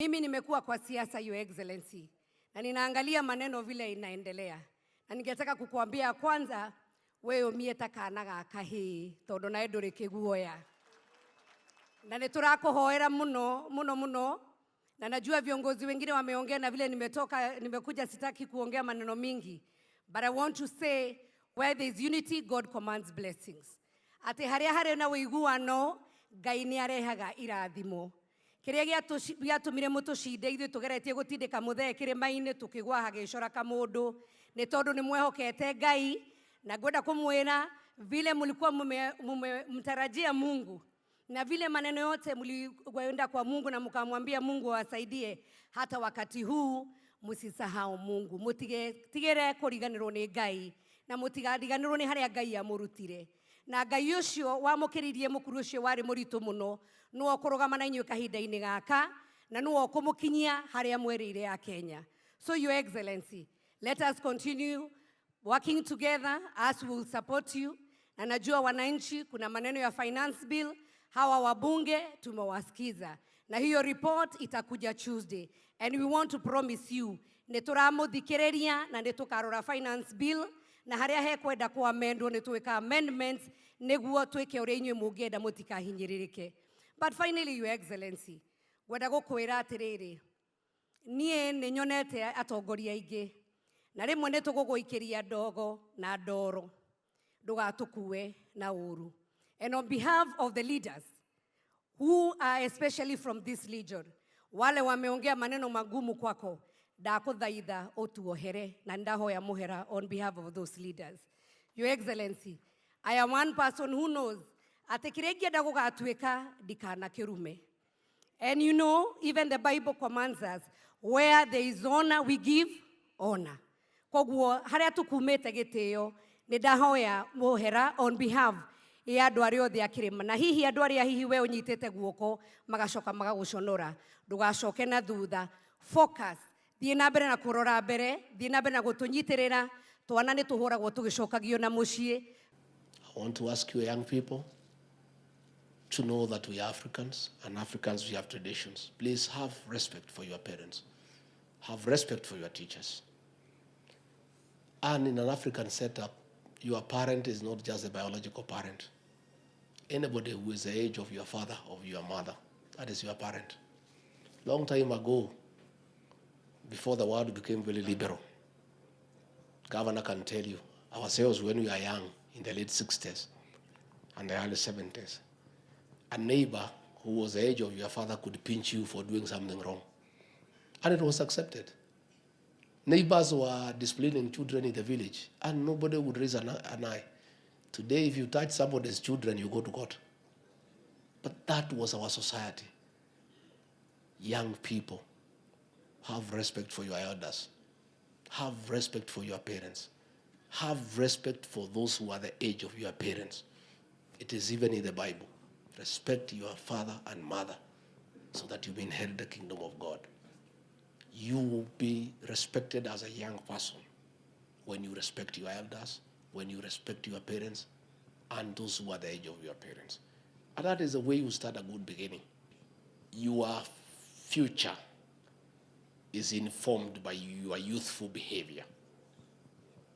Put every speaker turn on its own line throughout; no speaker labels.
Mimi nimekuwa kwa siasa, Your Excellency, na ninaangalia maneno vile inaendelea. Na ningetaka kukuambia kwanza, wewe umieta kana gaka hii tondu na nduri kiguoya. Na niturakuhoera muno na najua viongozi wengine wameongea na vile nimekuja sitaki kuongea maneno mingi. But I want to say, where there is unity, God commands blessings. Ate haria na wiguano, Ngai ni arehaga irathimo. Kiria giatumire mutucinde ithu tugeretie gutindika muthee kirima-ini tukigwa hagicora kamundu ni tondu ni mwehokete Ngai na ngwenda kumwira vile mlikuwa mtarajia Mungu na vile maneno yote mlikwenda kwa Mungu na mkamwambia Mungu awasaidie, hata wakati huu msisahau Mungu. Mutigere kuriganirwo ni Ngai na mutigadiganirwo ni haria Ngai amurutire. Na Ngai ucio wamukiririe mukuru ucio wari muritu muno no kurugama na inyu kahinda-ini gaka na no kumukinyia haria mwerire ya Kenya. So Your Excellency, let us continue working together as we will support you. Na najua wananchi kuna maneno ya finance bill, hawa wabunge tumewasikiza na hiyo report itakuja Tuesday, and we want to promise you nituramuthikiriria na nitukarora finance bill na haria hekwenda ku amendwo nitwika amendments niguo twike uria inyu mungienda mutikahinyiririke. But finally, Your Excellency, gwenda gukwira atiriri, nie ni nyonete atongoria aingi na rimwe nituguguikiria ndogo na ndoro ndugatukue na uru. And on behalf of the leaders who are especially from this region, wale wameongea maneno magumu kwako, ndakuthaitha utuohere na ndahoya muhera on behalf of those leaders. Your Excellency, I am one person who knows ati kiria ingienda gugatuika ndikana kirume. And you know, even the Bible commands us, where there is honor, we give honor. Koguo haria tukumete gitio ni ndahoya muhera on behalf ya andu aria othe akirima na hihi andu aria hihi we unyitete guoko magacoka magaguconora, ndugacoke na thutha. Focus, thie na mbere na kurora mbere, thie na mbere na gutunyitirira twana ni tuhuragwo tugicokagio na mucii.
I want to ask you young people to know that we are Africans, and Africans we have traditions. Please have respect for your parents. Have respect for your teachers. And in an African setup, your parent is not just a biological parent. Anybody who is the age of your father or your mother, that is your parent. Long time ago, before the world became very liberal, Governor can tell you, ourselves when we were young, in the late 60s and the early 70s, a neighbor who was the age of your father could pinch you for doing something wrong. And it was accepted. Neighbors were disciplining children in the village, and nobody would raise an eye. Today, if you touch somebody's children, you go to court. But that was our society. Young people, have respect for your elders. Have respect for your parents. Have respect for those who are the age of your parents. It is even in the Bible. Respect your father and mother so that you may inherit the kingdom of God. You will be respected as a young person when you respect your elders, when you respect your parents, and those who are the age of your parents. And that is the way you start a good beginning. Your future is informed by your youthful behavior.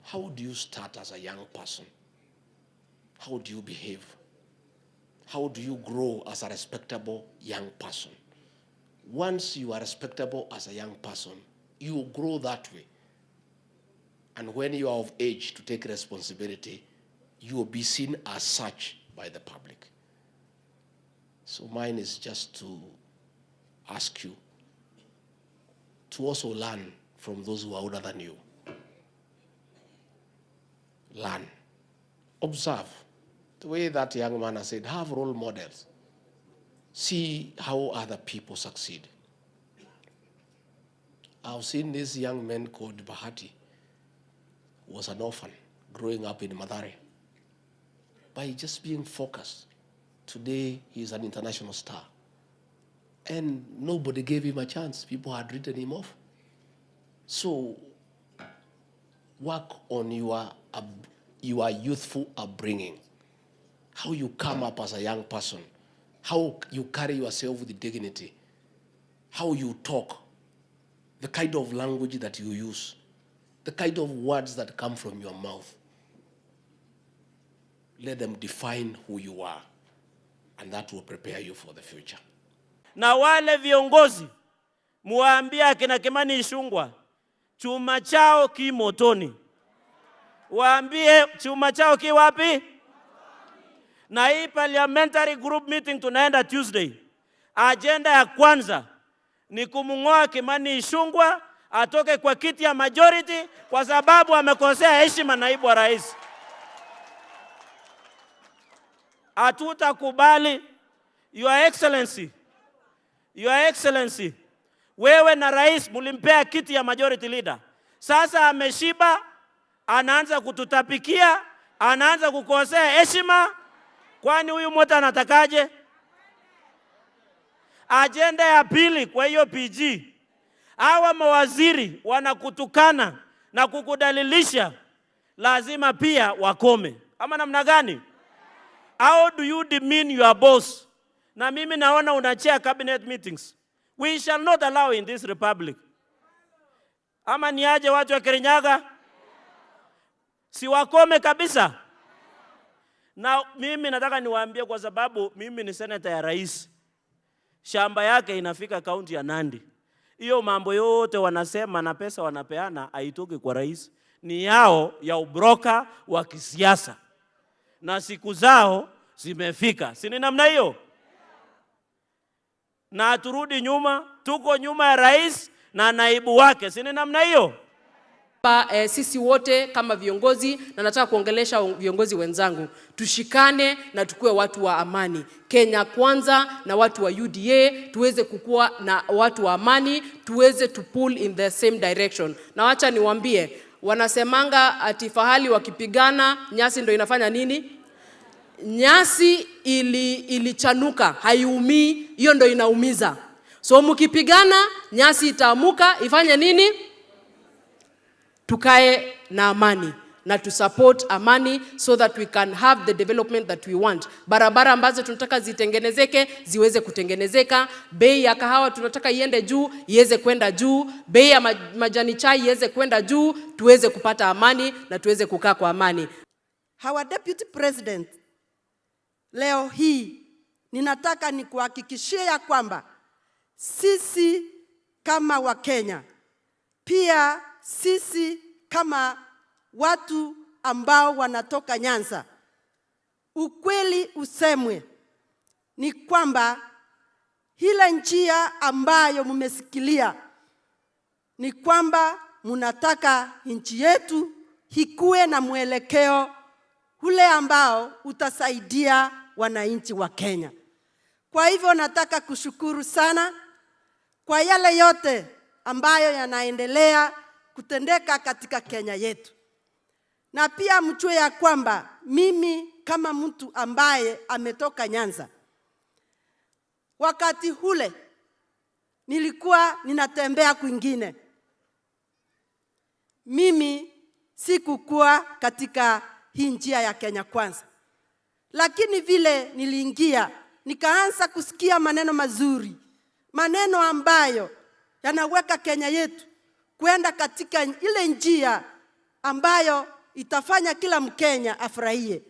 How do you start as a young person? How do you behave? How do you grow as a respectable young person? Once you are respectable as a young person, you will grow that way. And when you are of age to take responsibility, you will be seen as such by the public. So mine is just to ask you to also learn from those who are older than you. Learn. Observe. The way that young man has said, have role models. See how other people succeed. I've seen this young man called Bahati, who was an orphan growing up in Mathare. By just being focused, today he's an international star. And nobody gave him a chance. People had written him off. So work on your youthful upbringing, how you come up as a young person, how you carry yourself with dignity, how you talk, the kind of language that you use, the kind of words that come from your mouth. Let them define who you are, and that will prepare you for the future.
Na wale viongozi muambia akina Kimani Ichung'wah, chuma chao ki motoni. Waambie chuma chao ki wapi? Na hii parliamentary group meeting tunaenda Tuesday. Agenda ya kwanza ni kumng'oa Kimani Ichung'wah atoke kwa kiti ya majority kwa sababu amekosea heshima naibu wa rais. Hatutakubali. Your Excellency, wewe na rais mulimpea kiti ya majority leader. Sasa ameshiba, anaanza kututapikia, anaanza kukosea heshima. Kwani huyu mtu anatakaje? Agenda ya pili kwa hiyo PG. Hawa mawaziri wanakutukana na kukudalilisha, lazima pia wakome. Ama namna gani? How do you demean your boss? Na mimi naona unachea cabinet meetings. We shall not allow in this republic. Ama niaje watu wa Kirinyaga? Si wakome kabisa. Na mimi nataka niwaambie kwa sababu mimi ni senator ya rais. Shamba yake inafika kaunti ya Nandi. Hiyo mambo yote wanasema na pesa wanapeana haitoki kwa rais. Ni yao ya ubroka wa kisiasa. Na siku zao zimefika. Si ni namna hiyo? Na turudi nyuma, tuko nyuma ya rais na naibu wake. Si ni namna hiyo?
Sisi wote kama viongozi, na nataka kuongelesha viongozi wenzangu, tushikane na tukue watu wa amani. Kenya kwanza na watu wa UDA tuweze kukua na watu wa amani, tuweze to pull in the same direction. Na wacha niwaambie, wanasemanga ati fahali wakipigana nyasi ndo inafanya nini? Nyasi ilichanuka, haiumii, hiyo ndo inaumiza. So mkipigana nyasi itaamuka, ifanye nini? Tukae na amani na to support amani so that we can have the development that we want. Barabara ambazo tunataka zitengenezeke ziweze kutengenezeka, bei ya kahawa tunataka iende juu iweze kwenda juu, bei ya majani chai iweze kwenda juu, tuweze kupata amani na tuweze kukaa kwa amani.
Our Deputy President, leo hii ninataka nikuhakikishie ya kwamba sisi kama Wakenya, pia sisi kama watu ambao wanatoka Nyanza, ukweli usemwe ni kwamba ile njia ambayo mmesikilia ni kwamba mnataka nchi yetu ikue na mwelekeo ule ambao utasaidia wananchi wa Kenya. Kwa hivyo nataka kushukuru sana kwa yale yote ambayo yanaendelea kutendeka katika Kenya yetu. Na pia mjue ya kwamba mimi kama mtu ambaye ametoka Nyanza, wakati ule nilikuwa ninatembea kwingine. Mimi sikukuwa katika hii njia ya Kenya Kwanza. Lakini vile niliingia, nikaanza kusikia maneno mazuri, maneno ambayo yanaweka Kenya yetu kwenda katika ile njia ambayo itafanya kila Mkenya afurahie.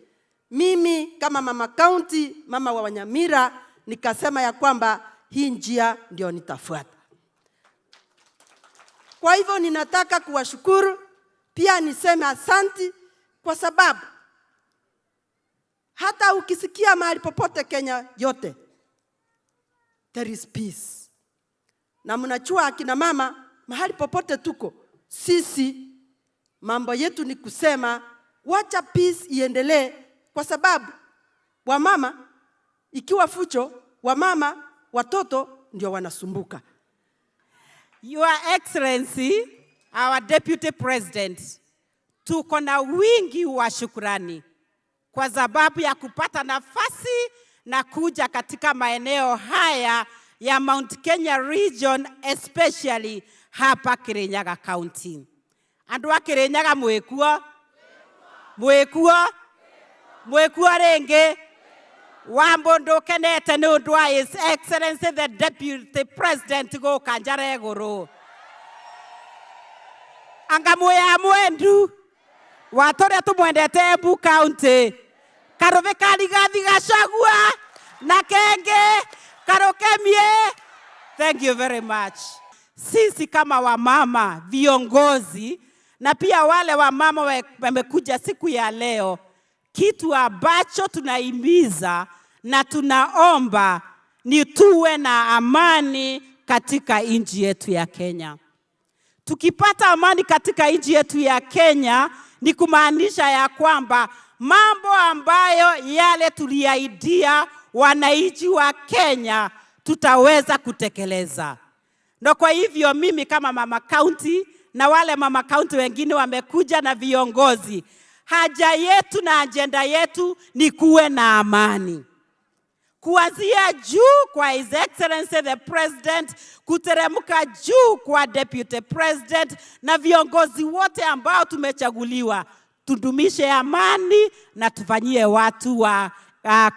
Mimi kama mama county, mama wa Nyamira, nikasema ya kwamba hii njia ndio nitafuata. Kwa hivyo ninataka kuwashukuru, pia niseme asanti kwa sababu hata ukisikia mahali popote Kenya yote, there is peace. Na mnachua akina mama, mahali popote tuko, sisi mambo yetu ni kusema wacha peace iendelee, kwa sababu wamama ikiwa fucho, wamama watoto ndio wanasumbuka.
Your Excellency, our Deputy President, tuko na wingi wa shukrani kwa sababu ya kupata nafasi na kuja katika maeneo haya ya Mount Kenya region, especially hapa Kirinyaga County. Andu wa Kirinyaga mwekuo renge, Wambondo kenete nĩ ũndũ wa His Excellency the Deputy President gũka njara igũrũ. Anga muya mwendu watũrĩa tũmwendete Embu County. Karũbe Karigathi Gachagua na Kenge Karukemie. Thank you very much. Sisi kama wamama viongozi na pia wale wamama wamekuja siku ya leo, kitu ambacho tunahimiza na tunaomba ni tuwe na amani katika nchi yetu ya Kenya. Tukipata amani katika nchi yetu ya Kenya ni kumaanisha ya kwamba mambo ambayo yale tuliahidia wananchi wa Kenya tutaweza kutekeleza. Na kwa hivyo mimi kama mama county na wale mama county wengine wamekuja na viongozi, haja yetu na agenda yetu ni kuwe na amani. Kuanzia juu kwa His Excellency the President, kuteremka juu kwa Deputy President na viongozi wote ambao tumechaguliwa, tudumishe amani na tufanyie watu wa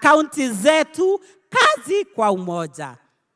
county zetu kazi kwa umoja.